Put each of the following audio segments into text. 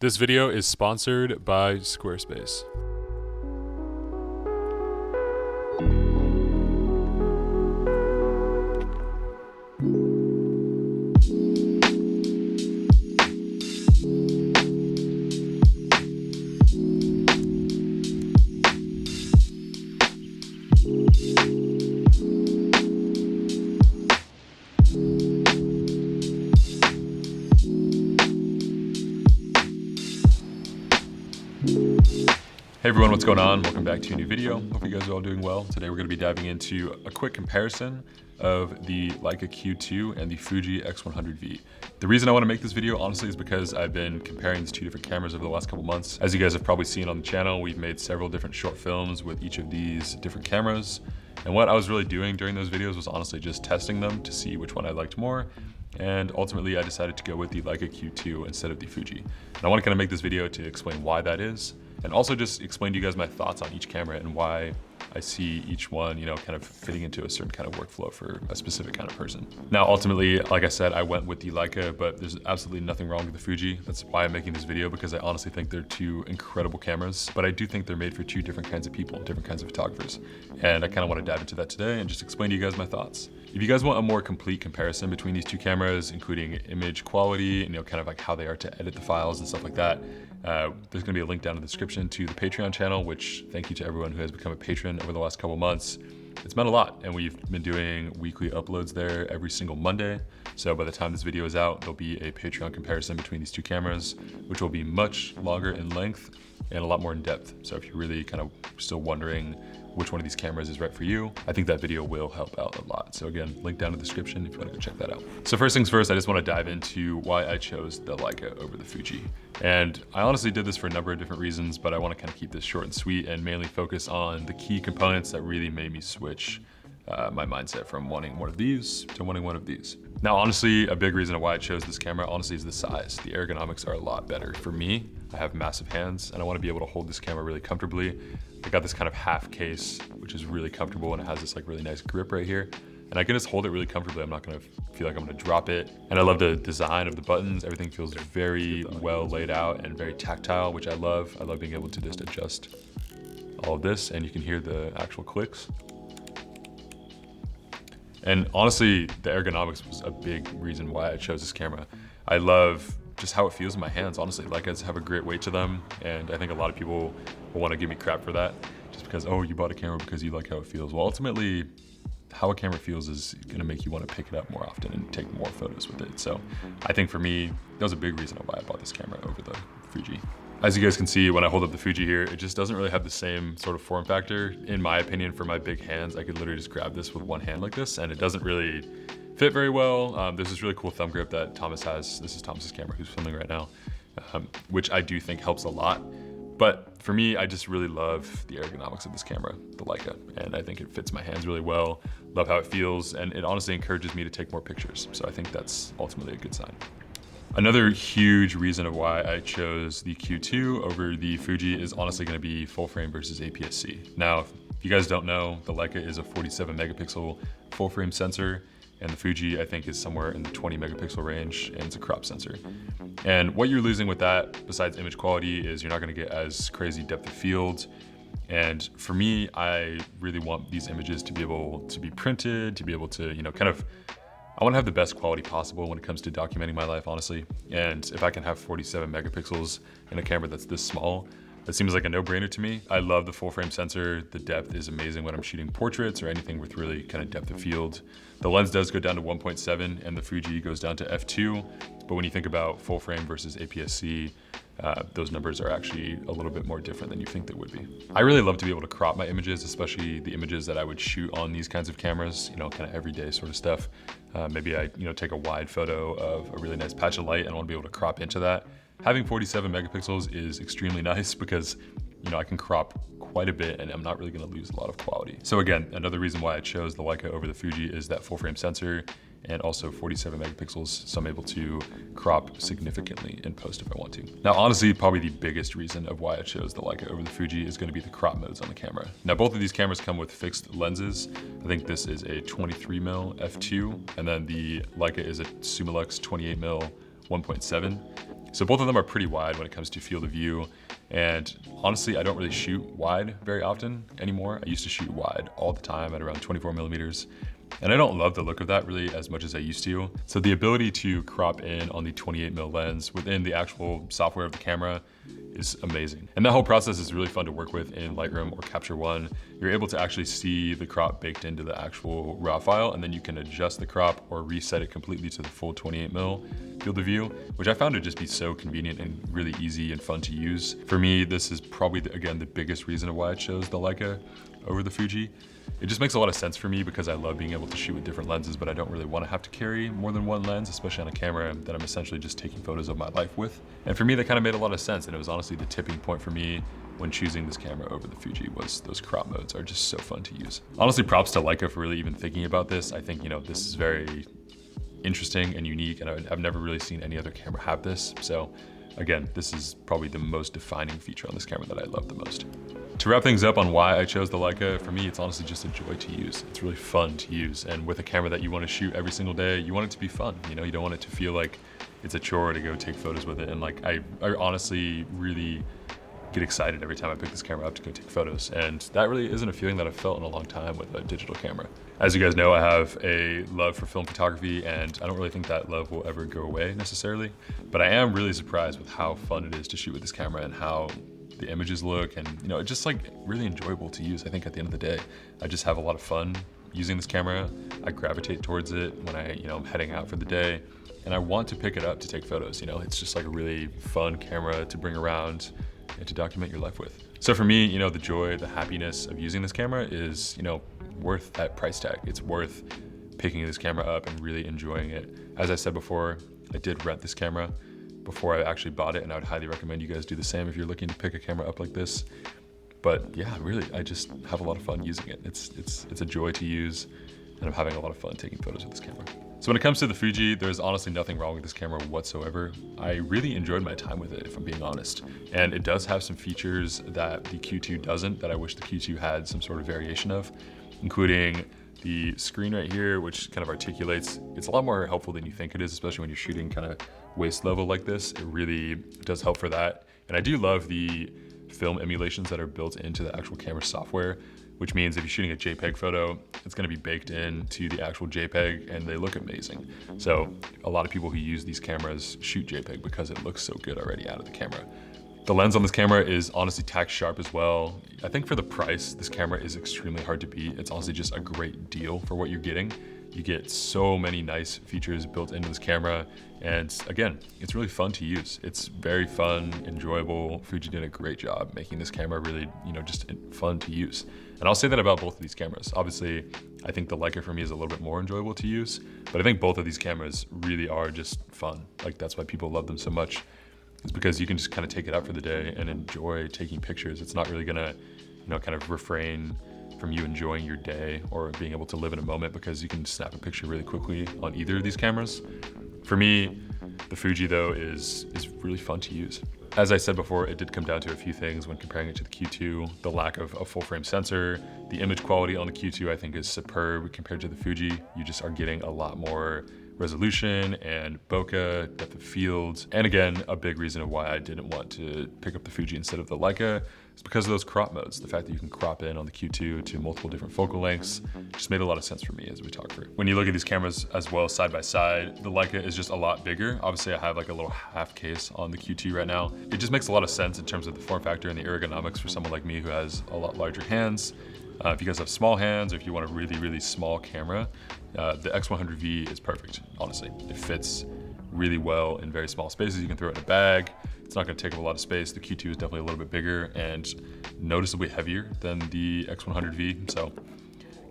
This video is sponsored by Squarespace. Hey everyone, what's going on? Welcome back to a new video. Hope you guys are all doing well. Today we're going to be diving into a quick comparison of the Leica Q2 and the Fuji X100V. The reason I want to make this video honestly is because I've been comparing these two different cameras over the last couple months. As you guys have probably seen on the channel, we've made several different short films with each of these different cameras. And what I was really doing during those videos was honestly just testing them to see which one I liked more. And ultimately I decided to go with the Leica Q2 instead of the Fuji. And I want to kind of make this video to explain why that is, and also just explain to you guys my thoughts on each camera and why I see each one, kind of fitting into a certain kind of workflow for a specific kind of person. Now, ultimately, like I said, I went with the Leica, but there's absolutely nothing wrong with the Fuji. That's why I'm making this video, because I honestly think they're two incredible cameras, but I do think they're made for two different kinds of people, different kinds of photographers. And I kind of want to dive into that today and just explain to you guys my thoughts. If you guys want a more complete comparison between these two cameras, including image quality and kind of like how they are to edit the files and stuff like that, there's gonna be a link down in the description to the Patreon channel, which thank you to everyone who has become a patron over the last couple months. It's meant a lot, and we've been doing weekly uploads there every single Monday. So by the time this video is out, there'll be a Patreon comparison between these two cameras, which will be much longer in length and a lot more in depth. So if you're really kind of still wondering which one of these cameras is right for you, I think that video will help out a lot. So again, link down in the description if you want to go check that out. So first things first, I just want to dive into why I chose the Leica over the Fuji. And I honestly did this for a number of different reasons, but I want to kind of keep this short and sweet and mainly focus on the key components that really made me switch my mindset from wanting one of these to wanting one of these. Now, honestly, a big reason why I chose this camera, honestly, is the size. The ergonomics are a lot better. For me, I have massive hands and I want to be able to hold this camera really comfortably. I got this kind of half case, which is really comfortable, and it has this like really nice grip right here. And I can just hold it really comfortably. I'm not gonna feel like I'm gonna drop it. And I love the design of the buttons. Everything feels very well laid out and very tactile, which I love. I love being able to just adjust all of this, and you can hear the actual clicks. And honestly, the ergonomics was a big reason why I chose this camera. I love just how it feels in my hands. Honestly, Leicas have a great weight to them, and I think a lot of people will want to give me crap for that, just because, oh, you bought a camera because you like how it feels. Well, ultimately, how a camera feels is gonna make you want to pick it up more often and take more photos with it. So I think for me, that was a big reason why I bought this camera over the Fuji. As you guys can see, when I hold up the Fuji here, it just doesn't really have the same sort of form factor. In my opinion, for my big hands, I could literally just grab this with one hand like this, and it doesn't really fit very well. There's this really cool thumb grip that Thomas has. This is Thomas's camera who's filming right now, which I do think helps a lot. But for me, I just really love the ergonomics of this camera, the Leica, and I think it fits my hands really well. Love how it feels, and it honestly encourages me to take more pictures. So I think that's ultimately a good sign. Another huge reason of why I chose the Q2 over the Fuji is honestly gonna be full frame versus APS-C. Now, if you guys don't know, the Leica is a 47 megapixel full frame sensor, and the Fuji, I think, is somewhere in the 20 megapixel range, and it's a crop sensor. And what you're losing with that, besides image quality, is you're not gonna get as crazy depth of field. And for me, I really want these images to be able to be printed, to be able to, I wanna have the best quality possible when it comes to documenting my life, honestly. And if I can have 47 megapixels in a camera that's this small, that seems like a no-brainer to me. I love the full frame sensor. The depth is amazing when I'm shooting portraits or anything with really kind of depth of field. The lens does go down to 1.7 and the Fuji goes down to f2. But when you think about full frame versus APS-C, those numbers are actually a little bit more different than you think they would be. I really love to be able to crop my images, especially the images that I would shoot on these kinds of cameras, kind of everyday sort of stuff. Maybe I take a wide photo of a really nice patch of light and I want to be able to crop into that. Having 47 megapixels is extremely nice because I can crop quite a bit and I'm not really going to lose a lot of quality. So again, another reason why I chose the Leica over the Fuji is that full frame sensor and also 47 megapixels, so I'm able to crop significantly in post if I want to. Now, honestly, probably the biggest reason of why I chose the Leica over the Fuji is going to be the crop modes on the camera. Now, both of these cameras come with fixed lenses. I think this is a 23mm f2, and then the Leica is a Summilux 28mm 1.7. So both of them are pretty wide when it comes to field of view. And honestly, I don't really shoot wide very often anymore. I used to shoot wide all the time at around 24 millimeters. And I don't love the look of that really as much as I used to. So the ability to crop in on the 28mm lens within the actual software of the camera is amazing. And that whole process is really fun to work with in Lightroom or Capture One. You're able to actually see the crop baked into the actual RAW file, and then you can adjust the crop or reset it completely to the full 28mm field of view, which I found to just be so convenient and really easy and fun to use. For me, this is probably, again, the biggest reason why I chose the Leica over the Fuji. It just makes a lot of sense for me because I love being able to shoot with different lenses, but I don't really want to have to carry more than one lens, especially on a camera that I'm essentially just taking photos of my life with. And for me, that kind of made a lot of sense, and it was honestly the tipping point for me when choosing this camera over the Fuji was those crop modes are just so fun to use. Honestly, props to Leica for really even thinking about this. I think, this is very interesting and unique, and I've never really seen any other camera have this. So again, this is probably the most defining feature on this camera that I love the most. To wrap things up on why I chose the Leica, for me, it's honestly just a joy to use. It's really fun to use. And with a camera that you want to shoot every single day, you want it to be fun. You don't want it to feel like it's a chore to go take photos with it. And like, I honestly really get excited every time I pick this camera up to go take photos. And that really isn't a feeling that I've felt in a long time with a digital camera. As you guys know, I have a love for film photography, and I don't really think that love will ever go away necessarily. But I am really surprised with how fun it is to shoot with this camera and how the images look, and it's just like really enjoyable to use. I think at the end of the day, I just have a lot of fun using this camera. I gravitate towards it when I'm heading out for the day, and I want to pick it up to take photos. It's just like a really fun camera to bring around and to document your life with. So for me, the joy, the happiness of using this camera is, worth that price tag. It's worth picking this camera up and really enjoying it. As I said before, I did rent this camera before I actually bought it, and I would highly recommend you guys do the same if you're looking to pick a camera up like this. But yeah, really, I just have a lot of fun using it. It's a joy to use, and I'm having a lot of fun taking photos with this camera. So when it comes to the Fuji, there's honestly nothing wrong with this camera whatsoever. I really enjoyed my time with it, if I'm being honest. And it does have some features that the Q2 doesn't, that I wish the Q2 had some sort of variation of, including the screen right here, which kind of articulates. It's a lot more helpful than you think it is, especially when you're shooting kind of waist level like this. It really does help for that. And I do love the film emulations that are built into the actual camera software, which means if you're shooting a JPEG photo, it's gonna be baked into the actual JPEG, and they look amazing. So a lot of people who use these cameras shoot JPEG because it looks so good already out of the camera. The lens on this camera is honestly tack sharp as well. I think for the price, this camera is extremely hard to beat. It's honestly just a great deal for what you're getting. You get so many nice features built into this camera. And again, it's really fun to use. It's very fun, enjoyable. Fuji did a great job making this camera really, just fun to use. And I'll say that about both of these cameras. Obviously, I think the Leica for me is a little bit more enjoyable to use, but I think both of these cameras really are just fun. Like, that's why people love them so much. It's because you can just kind of take it out for the day and enjoy taking pictures. It's not really gonna, kind of refrain from you enjoying your day or being able to live in a moment, because you can snap a picture really quickly on either of these cameras. For me, the Fuji though is really fun to use. As I said before, it did come down to a few things when comparing it to the Q2. The lack of a full frame sensor, the image quality on the Q2 I think is superb compared to the Fuji. You just are getting a lot more resolution and bokeh, depth of field. And again, a big reason of why I didn't want to pick up the Fuji instead of the Leica is because of those crop modes. The fact that you can crop in on the Q2 to multiple different focal lengths just made a lot of sense for me as we talk through. When you look at these cameras as well side by side, the Leica is just a lot bigger. Obviously I have like a little half case on the Q2 right now. It just makes a lot of sense in terms of the form factor and the ergonomics for someone like me who has a lot larger hands. If you guys have small hands, or if you want a really, really small camera, the X100V is perfect, honestly. It fits really well in very small spaces. You can throw it in a bag. It's not gonna take up a lot of space. The Q2 is definitely a little bit bigger and noticeably heavier than the X100V. So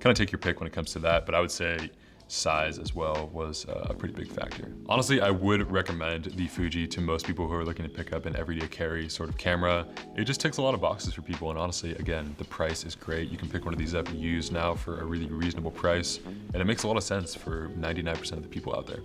kind of take your pick when it comes to that, but I would say size as well was a pretty big factor. Honestly, I would recommend the Fuji to most people who are looking to pick up an everyday carry sort of camera. It just ticks a lot of boxes for people, and honestly, again, the price is great. You can pick one of these up used now for a really reasonable price, and it makes a lot of sense for 99% of the people out there.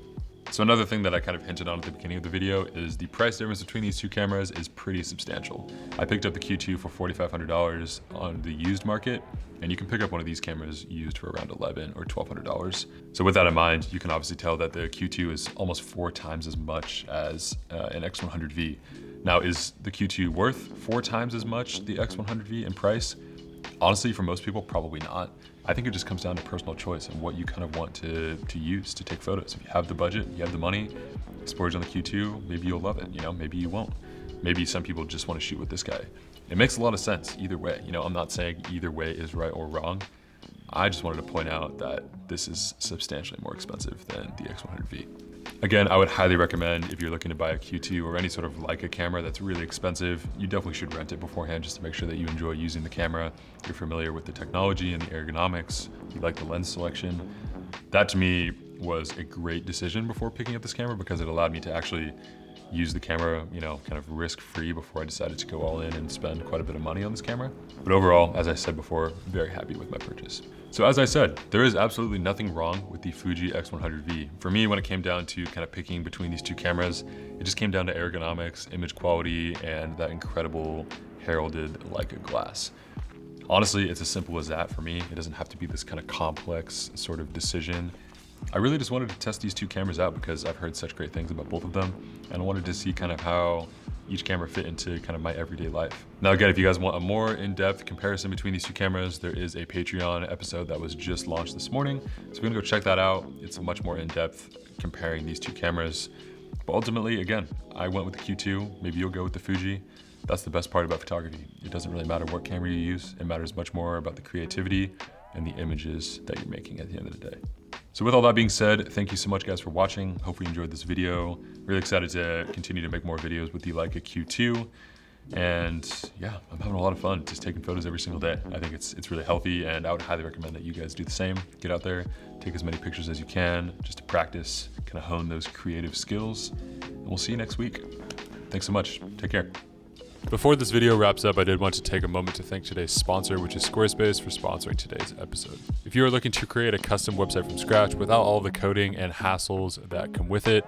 So another thing that I kind of hinted on at the beginning of the video is the price difference between these two cameras is pretty substantial. I picked up the Q2 for $4,500 on the used market, and you can pick up one of these cameras used for around $1,100 or $1,200. So with that in mind, you can obviously tell that the Q2 is almost 4 times as much as an X100V. Now, is the Q2 worth 4 times as much the X100V in price? Honestly, for most people, probably not. I think it just comes down to personal choice and what you kind of want to use to take photos. If you have the budget, you have the money, splurge on the Q2, maybe you'll love it, maybe you won't. Maybe some people just want to shoot with this guy. It makes a lot of sense either way. I'm not saying either way is right or wrong. I just wanted to point out that this is substantially more expensive than the X100V. Again, I would highly recommend if you're looking to buy a Q2 or any sort of Leica camera that's really expensive, you definitely should rent it beforehand just to make sure that you enjoy using the camera, you're familiar with the technology and the ergonomics, you like the lens selection. That to me was a great decision before picking up this camera because it allowed me to actually use the camera, kind of risk-free before I decided to go all in and spend quite a bit of money on this camera. But overall, as I said before, very happy with my purchase. So as I said, there is absolutely nothing wrong with the Fuji X100V. For me, when it came down to kind of picking between these two cameras, it just came down to ergonomics, image quality, and that incredible heralded Leica glass. Honestly, it's as simple as that for me. It doesn't have to be this kind of complex sort of decision. I really just wanted to test these two cameras out because I've heard such great things about both of them, and I wanted to see kind of how each camera fit into kind of my everyday life. Now again, if you guys want a more in-depth comparison between these two cameras, there is a Patreon episode that was just launched this morning, so we're gonna go check that out. It's a much more in-depth comparing these two cameras. But ultimately, again, I went with the Q2, maybe you'll go with the Fuji. That's the best part about photography. It doesn't really matter what camera you use, it matters much more about the creativity and the images that you're making at the end of the day. So with all that being said, thank you so much guys for watching. Hope you enjoyed this video. Really excited to continue to make more videos with the Leica Q2. And yeah, I'm having a lot of fun just taking photos every single day. I think it's really healthy, and I would highly recommend that you guys do the same. Get out there, take as many pictures as you can, just to practice, kind of hone those creative skills. And we'll see you next week. Thanks so much, take care. Before this video wraps up, I did want to take a moment to thank today's sponsor, which is Squarespace, for sponsoring today's episode. If you are looking to create a custom website from scratch without all the coding and hassles that come with it,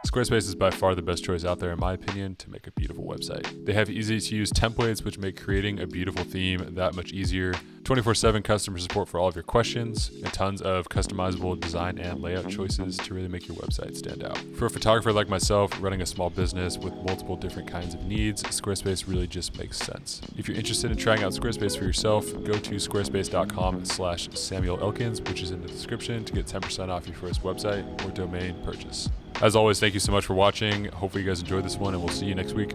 Squarespace is by far the best choice out there, in my opinion, to make a beautiful website. They have easy to use templates, which make creating a beautiful theme that much easier, 24/7 customer support for all of your questions, and tons of customizable design and layout choices to really make your website stand out. For a photographer like myself, running a small business with multiple different kinds of needs, Squarespace really just makes sense. If you're interested in trying out Squarespace for yourself, go to squarespace.com/Samuel Elkins, which is in the description, to get 10% off your first website or domain purchase. As always, thank you so much for watching. Hopefully you guys enjoyed this one, and we'll see you next week.